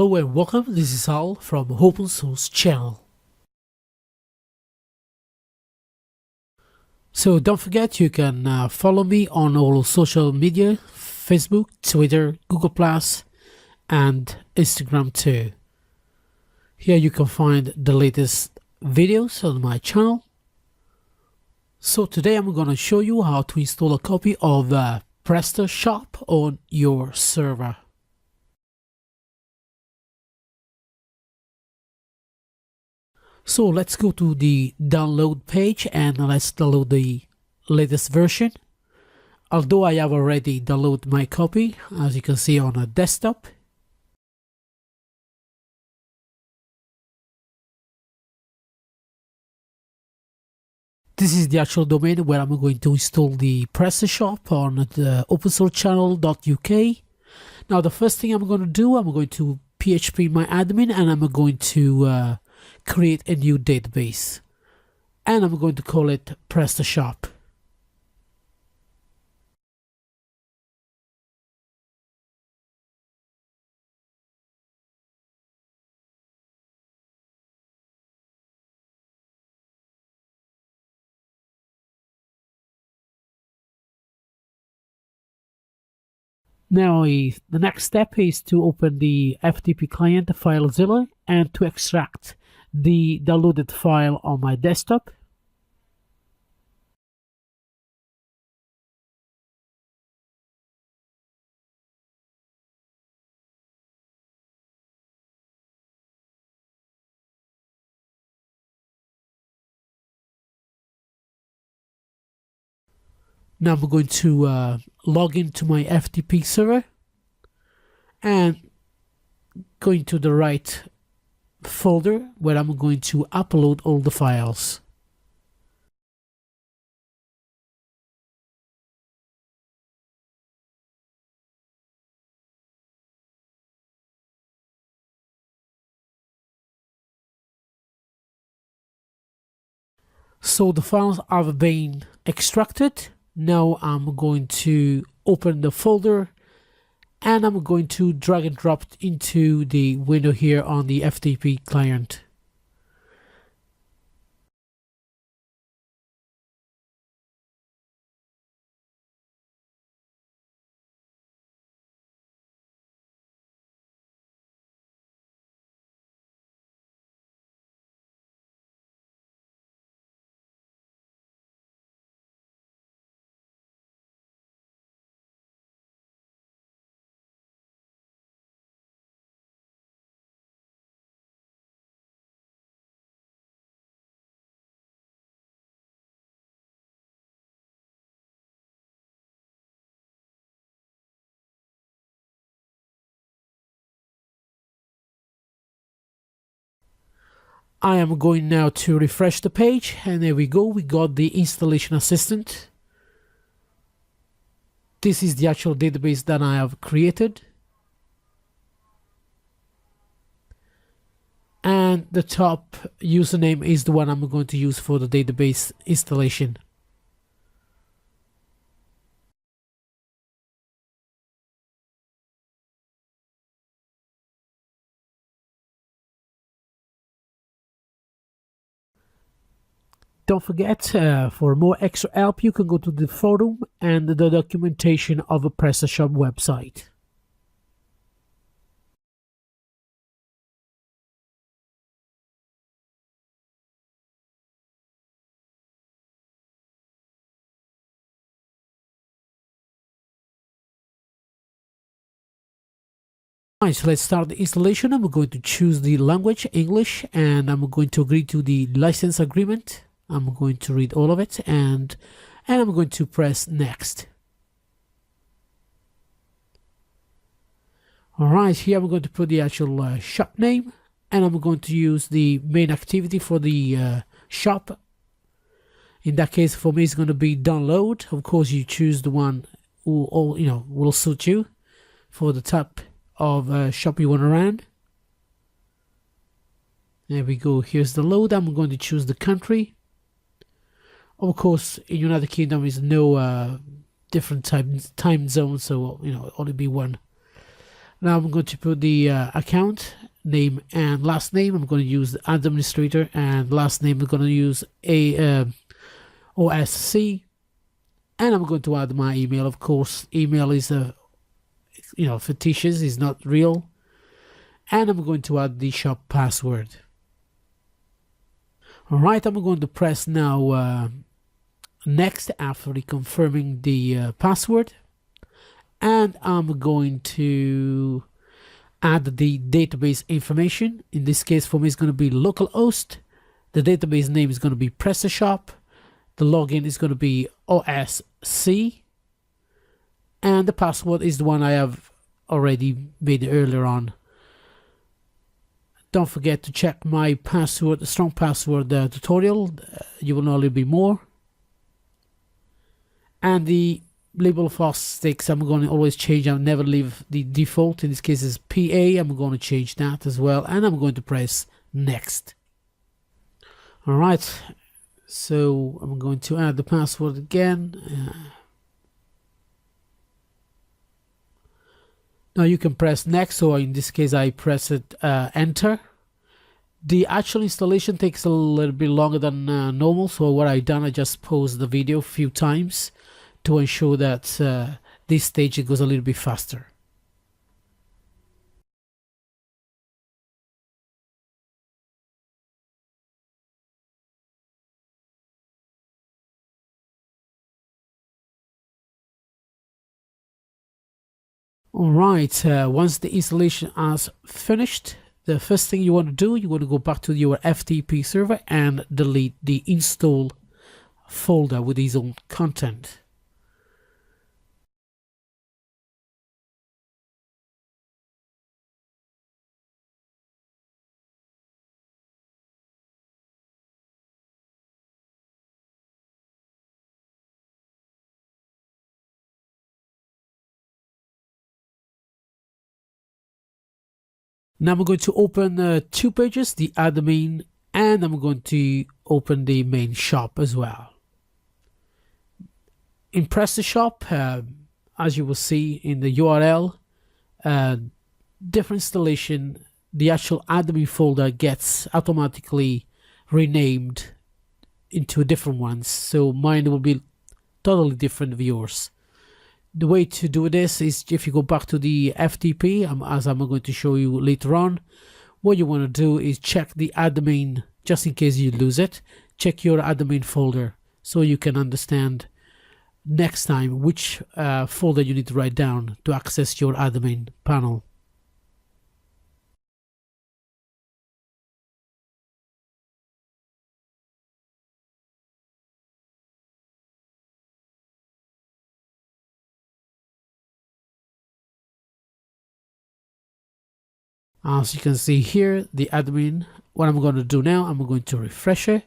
Hello and welcome, this is Al from Open Source Channel. So don't forget you can follow me on all social media, Facebook, Twitter, Google+, and Instagram too. Here you can find the latest videos on my channel. So today I'm going to show you how to install a copy of Prestashop on your server. So let's go to the download page and let's download the latest version. Although I have already downloaded my copy, as you can see on a desktop. This is the actual domain where I'm going to install the Prestashop on the opensourcechannel.uk. Now the first thing I'm going to do, I'm going to PHP my admin and I'm going to create a new database. And I'm going to call it Prestashop. Now the next step is to open the FTP client FileZilla and to extract the downloaded file on my desktop. Now I'm going to log into my FTP server and going to the right folder where I'm going to upload all the files. So the files have been extracted. Now I'm going to open the folder and I'm going to drag and drop it into the window here on the FTP client. I am going now to refresh the page and there we go, we got the installation assistant. This is the actual database that I have created. And the top username is the one I'm going to use for the database installation. Don't forget, for more extra help, you can go to the forum and the documentation of a Prestashop website. Alright, so let's start the installation. I'm going to choose the language, English, and I'm going to agree to the license agreement. I'm going to read all of it and I'm going to press next. Alright, here I'm going to put the actual shop name and I'm going to use the main activity for the shop. In that case, for me, it's going to be download. Of course, you choose the one who will suit you for the type of shop you want to run. There we go. Here's the load. I'm going to choose the country. Of course, in United Kingdom is no different time zone, so only be one. Now I'm going to put the account name and last name. I'm going to use the administrator, and last name I'm going to use a OSC, and I'm going to add my email. Of course, email is fictitious, is not real, and I'm going to add the shop password. All right, I'm going to press now next after reconfirming the password, and I'm going to add the database information. In this case, for me, it's going to be localhost. The database name is going to be Prestashop. The login is going to be OSC, and the password is the one I have already made earlier on. Don't forget to check my password, strong password tutorial. You will know a little bit more. And the label of sticks, I'm going to always change. I'll never leave the default. In this case, is PA. I'm going to change that as well, and I'm going to press next. All right. So I'm going to add the password again. Now you can press next, or in this case I press it enter. The actual installation takes a little bit longer than normal, so what I've done, I just paused the video a few times to ensure that this stage it goes a little bit faster. Alright, once the installation is finished, the first thing you want to do, you want to go back to your FTP server and delete the install folder with its own content. Now I'm going to open two pages, the admin, and I'm going to open the main shop as well. In Prestashop, as you will see in the URL, different installation, the actual admin folder gets automatically renamed into different ones. So mine will be totally different of yours. The way to do this is if you go back to the FTP, as I'm going to show you later on, what you want to do is check the admin, just in case you lose it. Check your admin folder so you can understand next time which folder you need to write down to access your admin panel. As you can see here, the admin, what I'm going to do now, I'm going to refresh it.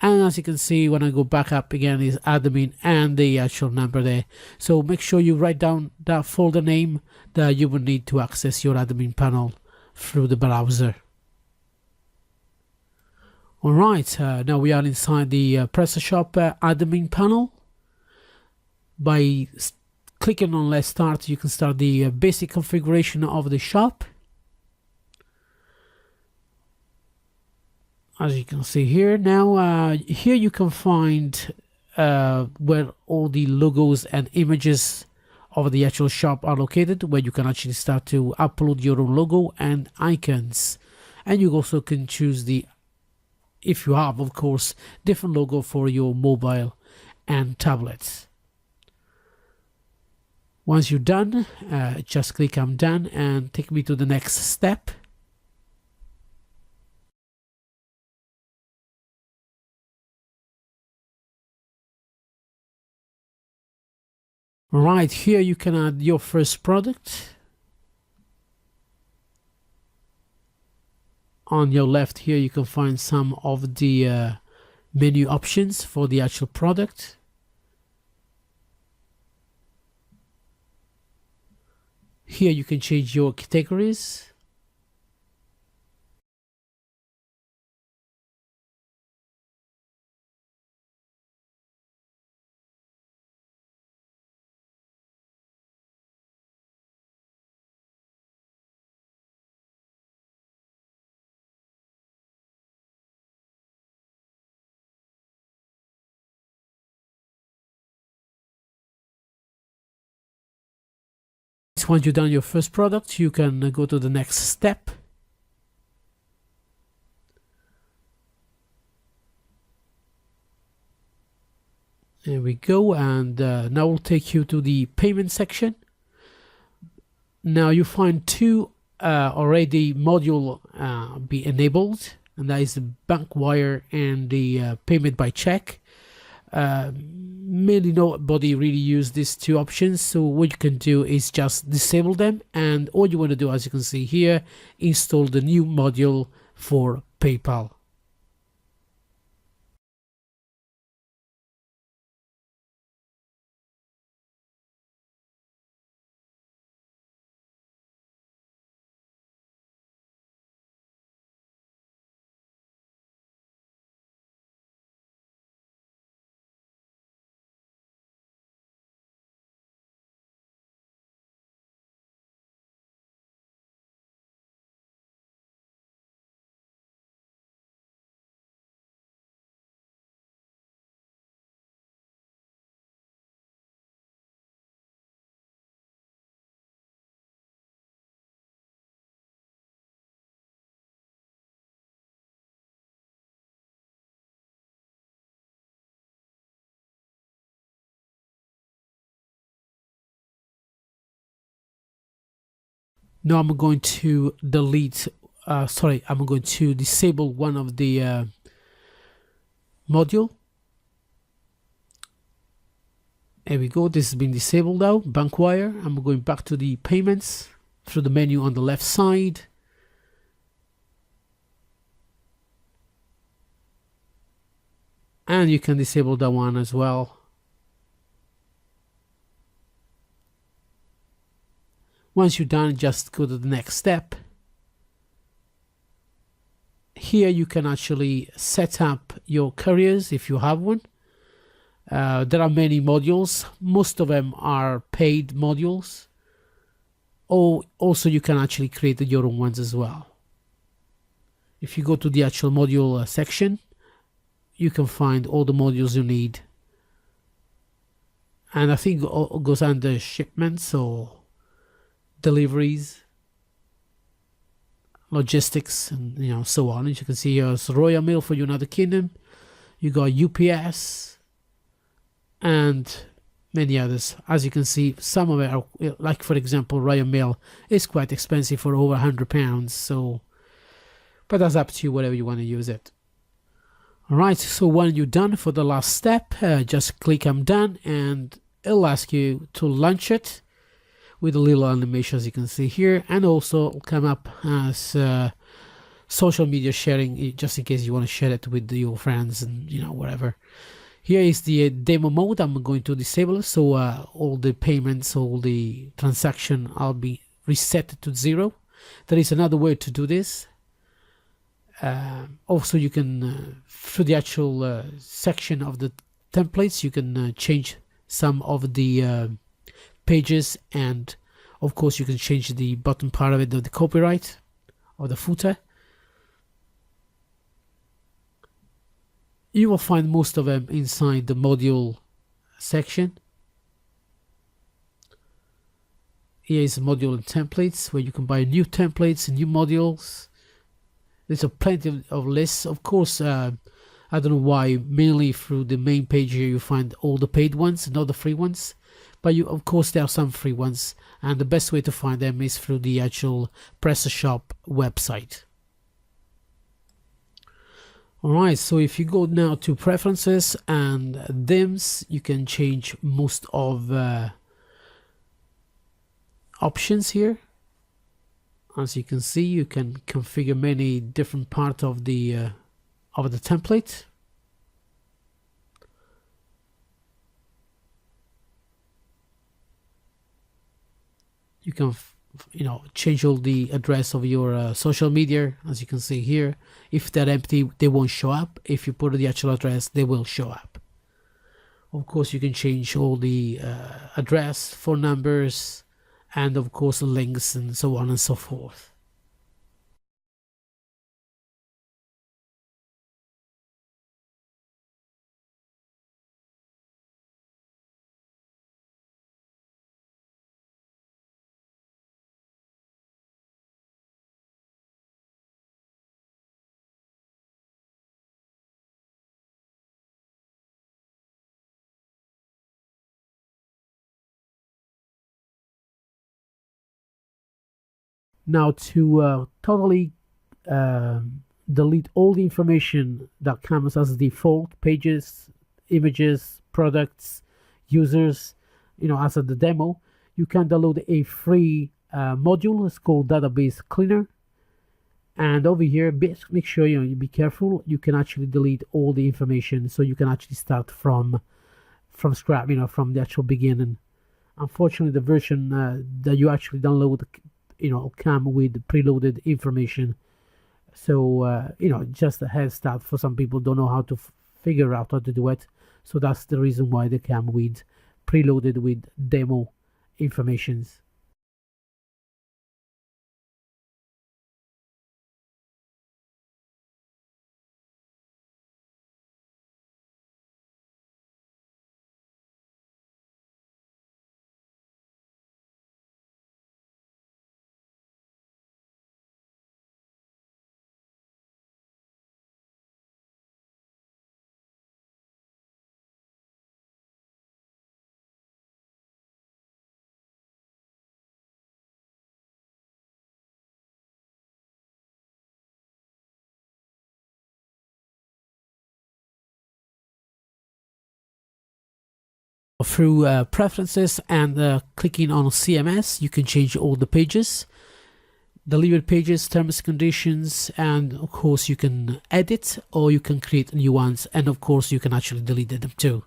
And as you can see, when I go back up again, is admin and the actual number there. So make sure you write down that folder name that you will need to access your admin panel through the browser. Alright, now we are inside the Prestashop admin panel. By clicking on Let's Start, you can start the basic configuration of the shop. As you can see here now, here you can find where all the logos and images of the actual shop are located, where you can actually start to upload your own logo and icons. And you also can choose the, if you have of course, different logo for your mobile and tablets. Once you're done, just click I'm done and take me to the next step. Right here you can add your first product. On your left here you can find some of the menu options for the actual product. Here you can change your categories. right, once you've done your first product, you can go to the next step. There we go, and now we'll take you to the payment section. Now you find two already module be enabled, and that is the bank wire and the payment by check. Mainly nobody really use these two options, so what you can do is just disable them, and all you want to do, as you can see here, install the new module for PayPal. Now I'm going to delete, I'm going to disable one of the module. There we go, this has been disabled now, bank wire. I'm going back to the payments through the menu on the left side. And you can disable that one as well. Once you're done, just go to the next step. Here you can actually set up your couriers if you have one. There are many modules. Most of them are paid modules. Or also you can actually create your own ones as well. If you go to the actual module section, you can find all the modules you need. And I think it goes under shipments or deliveries, logistics, and so on. As you can see, here's Royal Mail for United Kingdom. You got UPS and many others. As you can see, some of it are, like for example, Royal Mail is quite expensive for over £100. So, but that's up to you, whatever you want to use it. Alright, so when you're done for the last step, just click I'm done, and it'll ask you to launch it with a little animation, as you can see here, and also it'll come up as social media sharing, just in case you want to share it with your friends and whatever. Here is the demo mode. I'm going to disable it, so all the payments, all the transaction, I'll be reset to 0. There is another way to do this. Also, you can through the actual section of the templates, you can change some of the pages, and of course you can change the bottom part of it, the copyright or the footer. You will find most of them inside the module section. Here is module and templates, where you can buy new templates and new modules. There's plenty of lists. Of course, I don't know why, mainly through the main page here you find all the paid ones, not the free ones. But of course there are some free ones, and the best way to find them is through the actual Prestashop website. Alright, so if you go now to preferences and themes, you can change most of options here. As you can see, you can configure many different parts of the template. You can change all the address of your social media, as you can see here. If they're empty, they won't show up. If you put the actual address, they will show up. Of course, you can change all the address, phone numbers, and of course links and so on and so forth. Now to totally delete all the information that comes as default, pages, images, products, users, as a the demo, you can download a free module. It's called Database Cleaner. And over here, make sure you be careful. You can actually delete all the information, so you can actually start from scratch, from the actual beginning. Unfortunately, the version that you actually download, come with preloaded information. So just a head start for some people don't know how to figure out how to do it. So that's the reason why they come with preloaded with demo informations. Through preferences and clicking on CMS, you can change all the pages, delivered pages, terms and conditions, and of course you can edit or you can create new ones, and of course you can actually delete them too.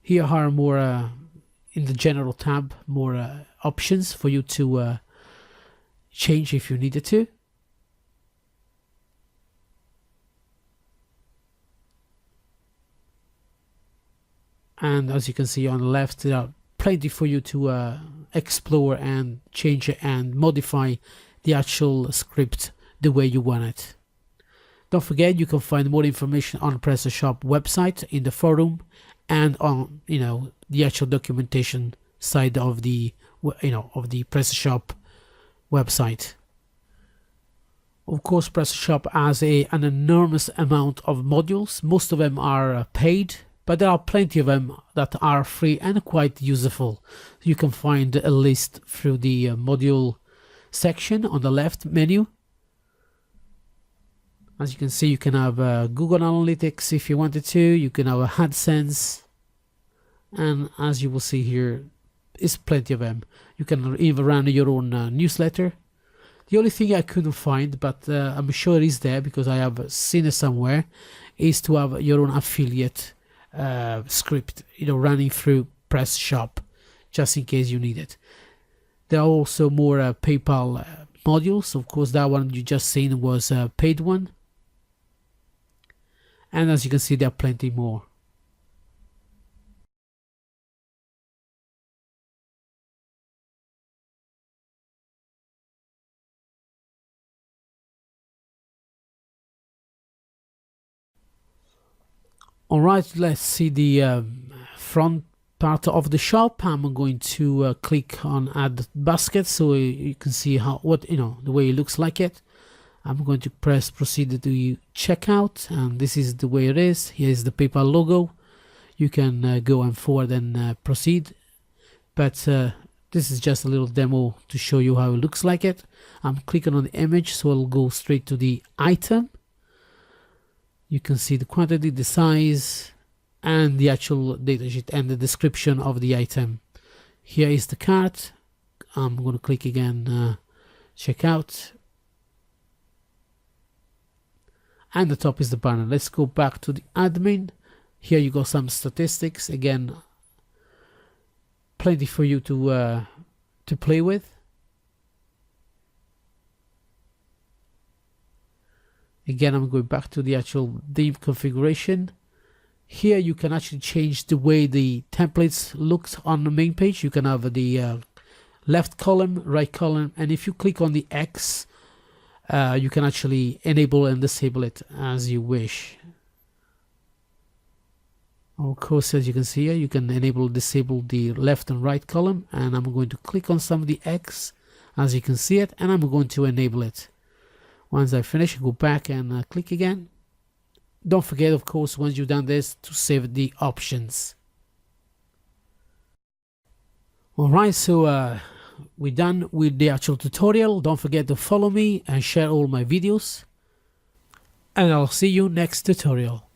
Here are more in the general tab, more options for you to change if you needed to. And as you can see on the left, there are plenty for you to explore and change and modify the actual script the way you want it. Don't forget, you can find more information on the Prestashop website, in the forum, and on the actual documentation side of the Prestashop website. Of course, Prestashop has an enormous amount of modules. Most of them are paid, but there are plenty of them that are free and quite useful. You can find a list through the module section on the left menu. As you can see, you can have Google Analytics if you wanted to. You can have AdSense, and as you will see here, is plenty of them. You can even run your own newsletter. The only thing I couldn't find, but I'm sure it is there because I have seen it somewhere, is to have your own affiliate script, running through Prestashop, just in case you need it. There are also more PayPal modules. Of course, that one you just seen was a paid one, and as you can see, there are plenty more. Alright, let's see the front part of the shop. I'm going to click on add basket so you can see the way it looks like it. I'm going to press proceed to checkout, and this is the way it is. Here is the PayPal logo. You can go and forward and proceed, but this is just a little demo to show you how it looks like it. I'm clicking on the image, so I'll go straight to the item. You can see the quantity, the size, and the actual datasheet and the description of the item. Here is the cart. I'm going to click again, checkout. And the top is the banner. Let's go back to the admin. Here you got some statistics. Again, plenty for you to play with. Again, I'm going back to the actual theme configuration. Here you can actually change the way the templates looks on the main page. You can have the left column, right column, and if you click on the X, you can actually enable and disable it as you wish. Of course, as you can see here, you can enable disable the left and right column, and I'm going to click on some of the X as you can see it, and I'm going to enable it. Once I finish, go back and click again. Don't forget, of course, once you've done this, to save the options. Alright, so we're done with the actual tutorial. Don't forget to follow me and share all my videos, and I'll see you next tutorial.